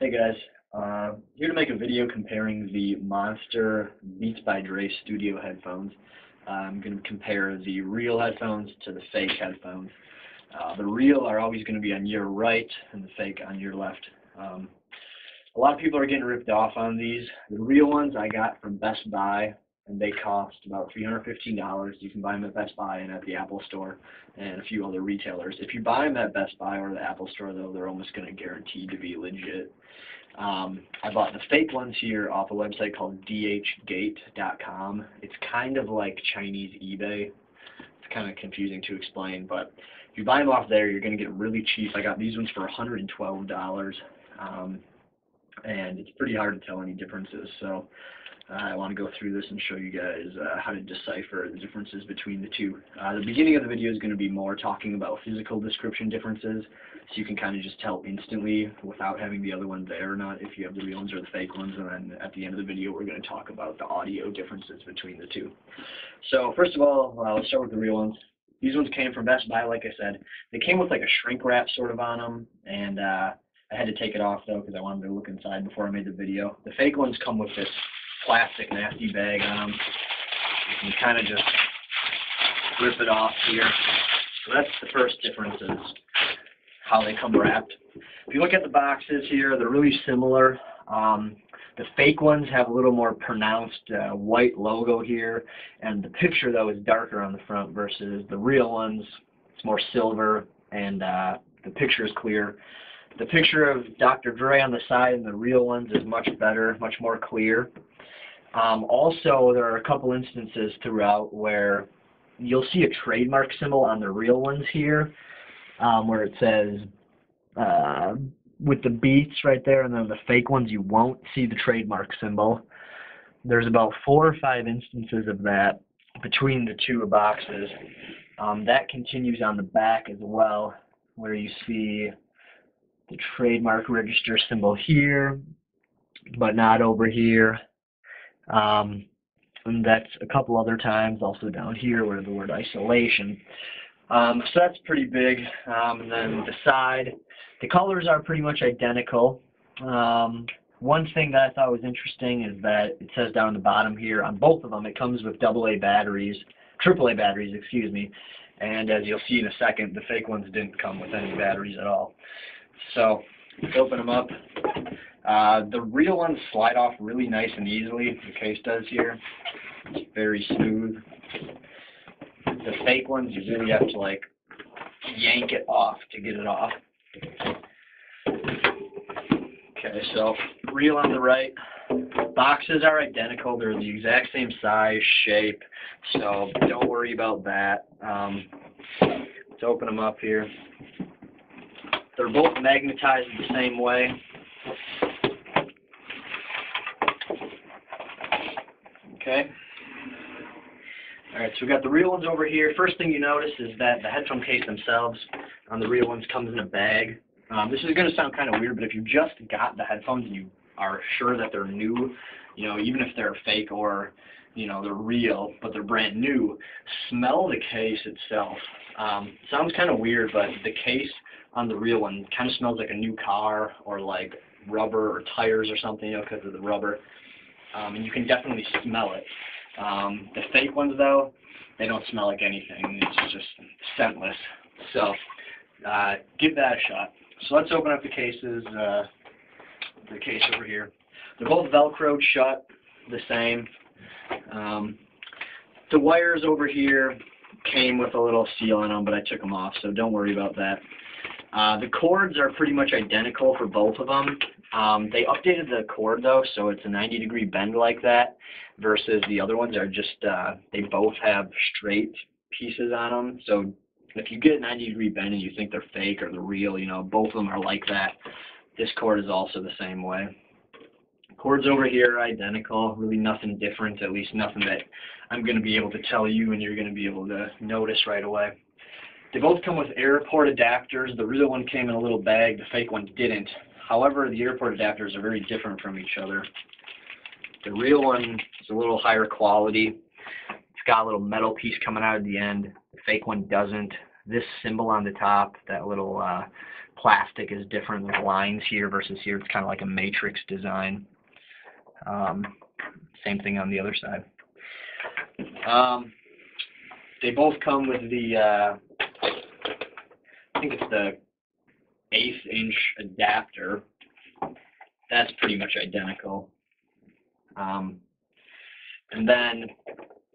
Hey guys, here to make a video comparing the Monster Beats by Dre Studio headphones. I'm going to compare the real headphones to the fake headphones. The real are always going to be on your right and the fake on your left. A lot of people are getting ripped off on these. The real ones I got from Best Buy, and they cost about $315. You can buy them at Best Buy and at the Apple Store and a few other retailers. If you buy them at Best Buy or the Apple Store, though, they're almost going to guarantee to be legit. I bought the fake ones here off a website called dhgate.com. It's kind of like Chinese eBay. It's kind of confusing to explain, but if you buy them off there, you're going to get really cheap. I got these ones for $112, and it's pretty hard to tell any differences. So I want to go through this and show you guys how to decipher the differences between the two. The beginning of the video is going to be more talking about physical description differences, so you can kind of just tell instantly without having the other one there or not if you have the real ones or the fake ones. And then at the end of the video, we're going to talk about the audio differences between the two. So first of all, let's start with the real ones. These ones came from Best Buy, like I said. They came with like a shrink wrap sort of on them, and I had to take it off though because I wanted to look inside before I made the video. The fake ones come with this plastic nasty bag on them. You can kind of just rip it off here. So that's the first difference, is how they come wrapped. If you look at the boxes here, they're really similar. The fake ones have a little more pronounced white logo here, and the picture though is darker on the front versus the real ones. It's more silver, and the picture is clear. The picture of Dr. Dre on the side and the real ones is much better, much more clear. Also, there are a couple instances throughout where you'll see a trademark symbol on the real ones here, where it says with the Beats right there, and then the fake ones you won't see the trademark symbol. There's about 4 or 5 instances of that between the two boxes. That continues on the back as well, where you see the trademark register symbol here, but not over here. And that's a couple other times also down here where the word isolation. So that's pretty big. And then the side, the colors are pretty much identical. One thing that I thought was interesting is that it says down the bottom here on both of them it comes with AAA batteries, excuse me. And as you'll see in a second, the fake ones didn't come with any batteries at all. So let's open them up. The real ones slide off really nice and easily. The case does here. It's very smooth. The fake ones, you really have to like yank it off to get it off. Okay, so real on the right. Boxes are identical. They're the exact same size, shape, so don't worry about that. Let's open them up here. They're both magnetized the same way. Okay. Alright, so we got the real ones over here. First thing you notice is that the headphone case themselves on the real ones comes in a bag. This is going to sound kind of weird, but if you just got the headphones and you are sure that they're new, you know, even if they're fake or, you know, they're real, but they're brand new, smell the case itself. Sounds kind of weird, but the case on the real one kind of smells like a new car or like rubber or tires or something, you know, because of the rubber. And you can definitely smell it. The fake ones, though, they don't smell like anything. It's just scentless. So give that a shot. So let's open up the cases. The case over here. They're both Velcroed shut, the same. The wires over here came with a little seal on them, but I took them off, so don't worry about that. The cords are pretty much identical for both of them. They updated the cord though, so it's a 90-degree bend like that, versus the other ones are just, they both have straight pieces on them. So if you get a 90-degree bend and you think they're fake or they're real, you know, both of them are like that. This cord is also the same way. Cords over here are identical, really nothing different, at least nothing that I'm going to be able to tell you and you're going to be able to notice right away. They both come with AirPort adapters. The real one came in a little bag, the fake one didn't. However, the AirPort adapters are very different from each other. The real one is a little higher quality. It's got a little metal piece coming out at the end. The fake one doesn't. This symbol on the top, that little plastic is different. There's lines here versus here. It's kind of like a matrix design. Same thing on the other side. They both come with the, I think it's the 1/8 inch adapter. That's pretty much identical. And then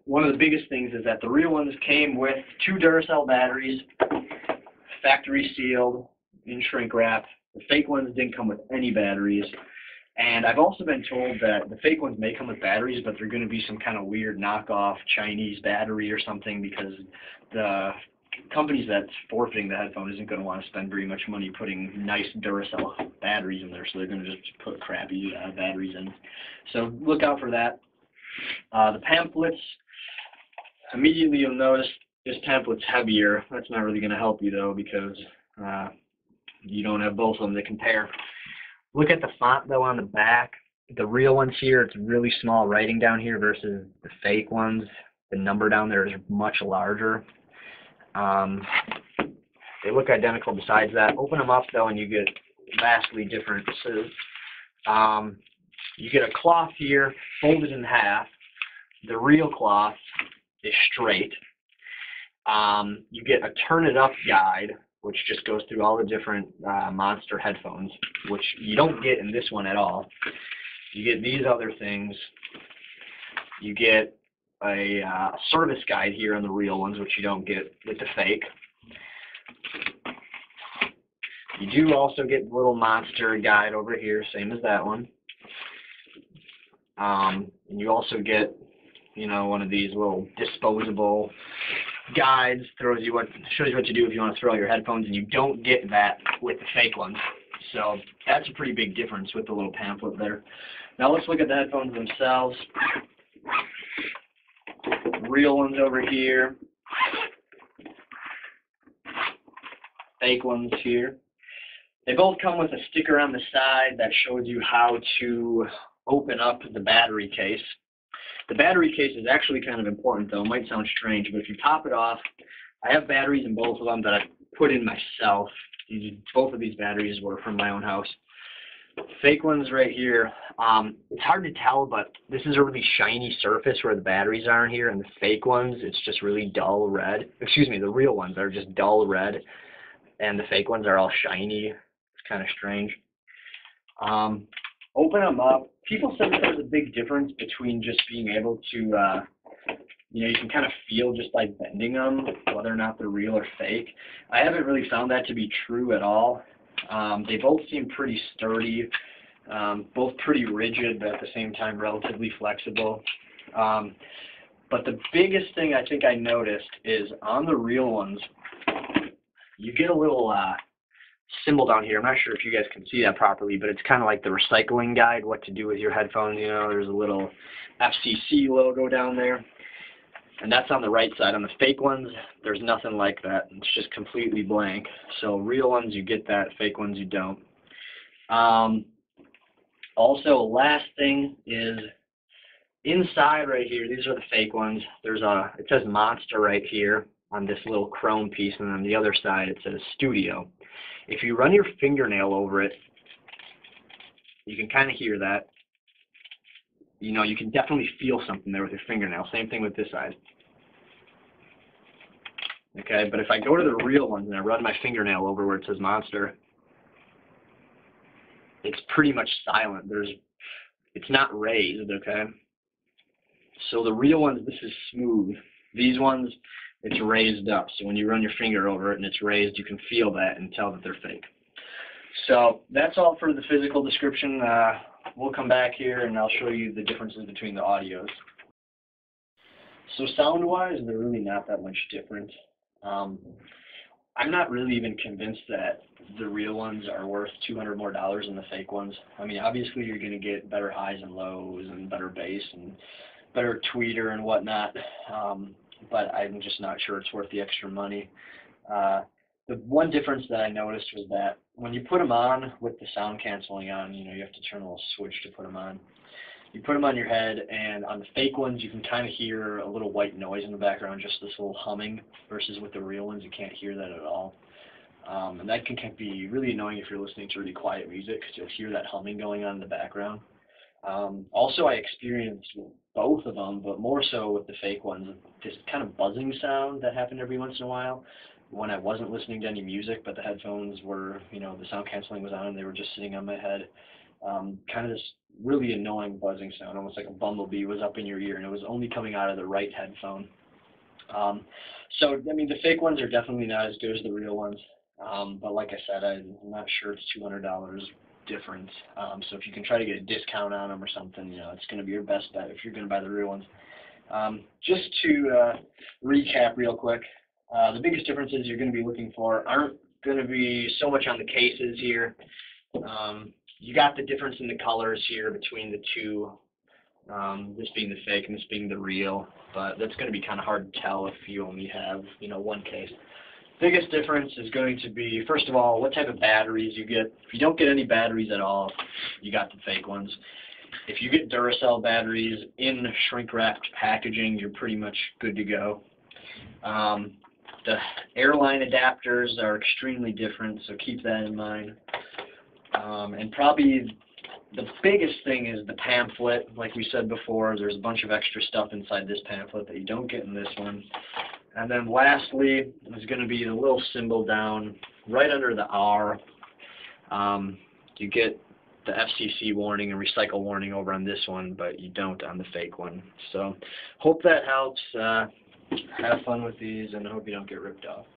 one of the biggest things is that the real ones came with 2 Duracell batteries, factory sealed, in shrink wrap. The fake ones didn't come with any batteries. And I've also been told that the fake ones may come with batteries, but they're going to be some kind of weird knockoff Chinese battery or something, because the companies that's forfeiting the headphone isn't going to want to spend very much money putting nice Duracell batteries in there, so they're going to just put crappy batteries in. So look out for that. The pamphlets, immediately you'll notice this pamphlet's heavier. That's not really going to help you though, because you don't have both of them to compare. Look at the font though on the back. The real ones here, it's really small writing down here versus the fake ones. The number down there is much larger. They look identical besides that. Open them up though and you get vastly different. So, you get a cloth here folded in half. The real cloth is straight. You get a turn it up guide, which just goes through all the different Monster headphones, which you don't get in this one at all. You get these other things. You get a service guide here on the real ones, which you don't get with the fake. You do also get the little Monster guide over here, same as that one. And you also get, you know, one of these little disposable guides, shows you what to do if you want to throw out your headphones, and you don't get that with the fake ones. So that's a pretty big difference with the little pamphlet there. Now let's look at the headphones themselves. Real ones over here. Fake ones here. They both come with a sticker on the side that shows you how to open up the battery case. The battery case is actually kind of important though. It might sound strange, but if you pop it off, I have batteries in both of them that I put in myself. Both of these batteries were from my own house. Fake ones right here. It's hard to tell, but this is a really shiny surface where the batteries are in here, and the fake ones, it's just really dull red. Excuse me, the real ones are just dull red, and the fake ones are all shiny. It's kind of strange. Open them up. People said that there's a big difference between just being able to, you know, you can kind of feel just by bending them whether or not they're real or fake. I haven't really found that to be true at all. They both seem pretty sturdy, both pretty rigid, but at the same time relatively flexible. But the biggest thing I think I noticed is on the real ones, you get a little symbol down here. I'm not sure if you guys can see that properly, but it's kind of like the recycling guide, what to do with your headphones. You know, there's a little FCC logo down there, and that's on the right side. On the fake ones, there's nothing like that. It's just completely blank. So real ones, you get that. Fake ones, you don't. Also, last thing is inside right here, these are the fake ones. There's it says Monster right here on this little chrome piece, and on the other side it says Studio. If you run your fingernail over it, you can kind of hear that. You know, you can definitely feel something there with your fingernail. Same thing with this side. Okay, but if I go to the real ones and I run my fingernail over where it says Monster, it's pretty much silent. It's not raised, okay? So the real ones, this is smooth. These ones, it's raised up. So when you run your finger over it and it's raised, you can feel that and tell that they're fake. So that's all for the physical description. We'll come back here and I'll show you the differences between the audios. So sound-wise, they're really not that much different. I'm not really even convinced that the real ones are worth $200 more than the fake ones. I mean, obviously you're going to get better highs and lows and better bass and better tweeter and whatnot. But I'm just not sure it's worth the extra money. The one difference that I noticed was that when you put them on with the sound canceling on, you know, you have to turn a little switch to put them on. You put them on your head, and on the fake ones, you can kind of hear a little white noise in the background, just this little humming, versus with the real ones, you can't hear that at all. And that can be really annoying if you're listening to really quiet music, because you'll hear that humming going on in the background. Also, I experienced both of them, but more so with the fake ones, this kind of buzzing sound that happened every once in a while when I wasn't listening to any music, but the headphones were, the sound canceling was on and they were just sitting on my head. Kind of this really annoying buzzing sound, almost like a bumblebee was up in your ear, and it was only coming out of the right headphone. So, I mean, the fake ones are definitely not as good as the real ones. But like I said, I'm not sure it's $200 difference. So if you can try to get a discount on them or something, it's going to be your best bet if you're going to buy the real ones. Just to recap real quick, the biggest differences you're going to be looking for aren't going to be so much on the cases here. You got the difference in the colors here between the two, this being the fake and this being the real, but that's going to be kind of hard to tell if you only have, one case. Biggest difference is going to be, first of all, what type of batteries you get. If you don't get any batteries at all, you got the fake ones. If you get Duracell batteries in shrink-wrapped packaging, you're pretty much good to go. The airline adapters are extremely different, so keep that in mind. And probably the biggest thing is the pamphlet. Like we said before, there's a bunch of extra stuff inside this pamphlet that you don't get in this one. And then lastly is going to be the little symbol down right under the R. You get the FCC warning and recycle warning over on this one, but you don't on the fake one. So hope that helps. Have fun with these, and I hope you don't get ripped off.